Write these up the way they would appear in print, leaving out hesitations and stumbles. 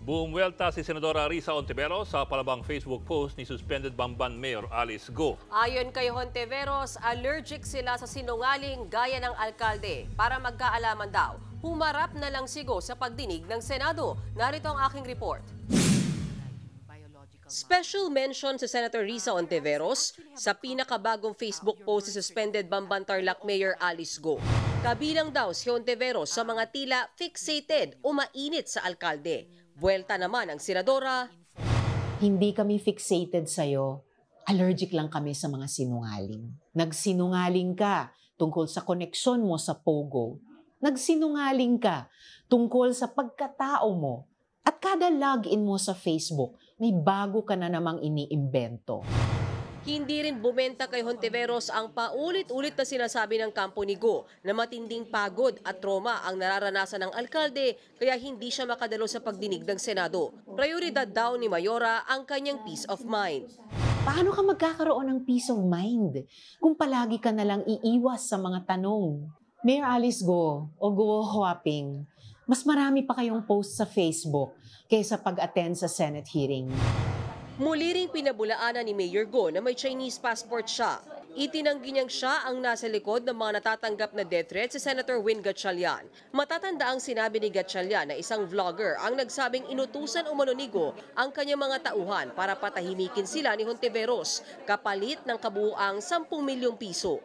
Bumuwelta si Senadora Risa Hontiveros sa palabang Facebook post ni suspended Bamban Mayor Alice Go. Ayon kay Hontiveros, allergic sila sa sinungaling gaya ng alkalde. Para magkaalaman daw, humarap na lang si Go sa pagdinig ng Senado. Narito ang aking report. Special mention sa Senator Risa Hontiveros sa pinakabagong Facebook post si suspended Bamban Tarlac Mayor Alice Go. Kabilang daw si Hontiveros sa mga tila fixated o mainit sa alkalde. Buwelta naman ang senadora. Hindi kami fixated sa'yo. Allergic lang kami sa mga sinungaling. Nagsinungaling ka tungkol sa koneksyon mo sa Pogo. Nagsinungaling ka tungkol sa pagkatao mo. At kada login mo sa Facebook, may bago ka na namang iniimbento. Hindi rin bumenta kay Hontiveros ang paulit-ulit na sinasabi ng kampo ni Go na matinding pagod at trauma ang nararanasan ng alkalde kaya hindi siya makadalo sa pagdinig ng Senado. Prioridad daw ni Mayora ang kanyang peace of mind. Paano ka magkakaroon ng peace of mind kung palagi ka nalang iiwas sa mga tanong? Mayor Alice Go o Go Huaping, mas marami pa kayong post sa Facebook kaysa pag-attend sa Senate hearing. Muli ring pinabulaanan ni Mayor Go na may Chinese passport siya. Itinanggi niyang siya ang nasa likod ng mga natatanggap na death threat si Senator Win Gatchalian. Matatanda ang sinabi ni Gatchalian na isang vlogger ang nagsabing inutusan umano ni Go ang kanyang mga tauhan para patahimikin sila ni Hontiveros kapalit ng kabuuang 10 milyong piso.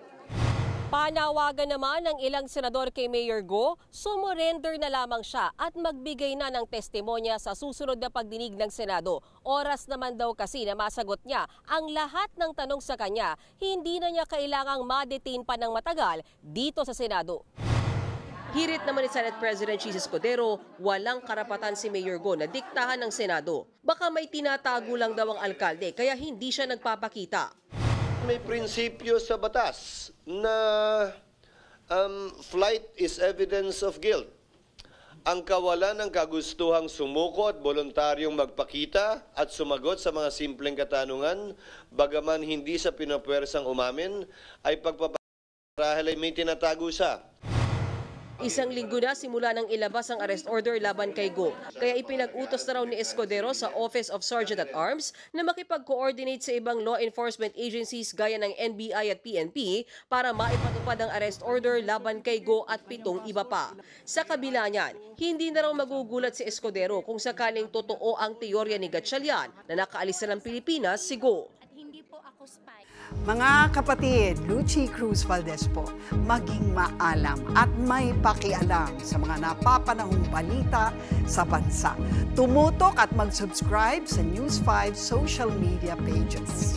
Panawagan naman ng ilang senador kay Mayor Go, sumurrender na lamang siya at magbigay na ng testimonya sa susunod na pagdinig ng Senado. Oras naman daw kasi na masagot niya ang lahat ng tanong sa kanya, hindi na niya kailangang ma-detain pa ng matagal dito sa Senado. Hirit naman ni Senate President Chis Escudero, walang karapatan si Mayor Go na diktahan ng Senado. Baka may tinatago lang daw ang alkalde kaya hindi siya nagpapakita. May prinsipyo sa batas na flight is evidence of guilt. Ang kawalan ng kagustuhang sumuko at voluntaryong magpakita at sumagot sa mga simpleng katanungan, bagaman hindi sa pinapwersang umamin, ay pagpaparahil ay may tinatago siya. Isang linggo na simula nang ilabas ang arrest order laban kay Go. Kaya ipinag-utos na raw ni Escudero sa Office of Sergeant at Arms na makipag-coordinate sa ibang law enforcement agencies gaya ng NBI at PNP para maipatupad ang arrest order laban kay Go at 7 iba pa. Sa kabila niyan, hindi na raw magugulat si Escudero kung sakaling totoo ang teorya ni Gatchalian na nakaalis na ng Pilipinas si Go. Mga kapatid, Lucy Cruz Valdez po, maging maalam at may pakialam sa mga napapanahong balita sa bansa. Tumutok at mag-subscribe sa News 5 social media pages.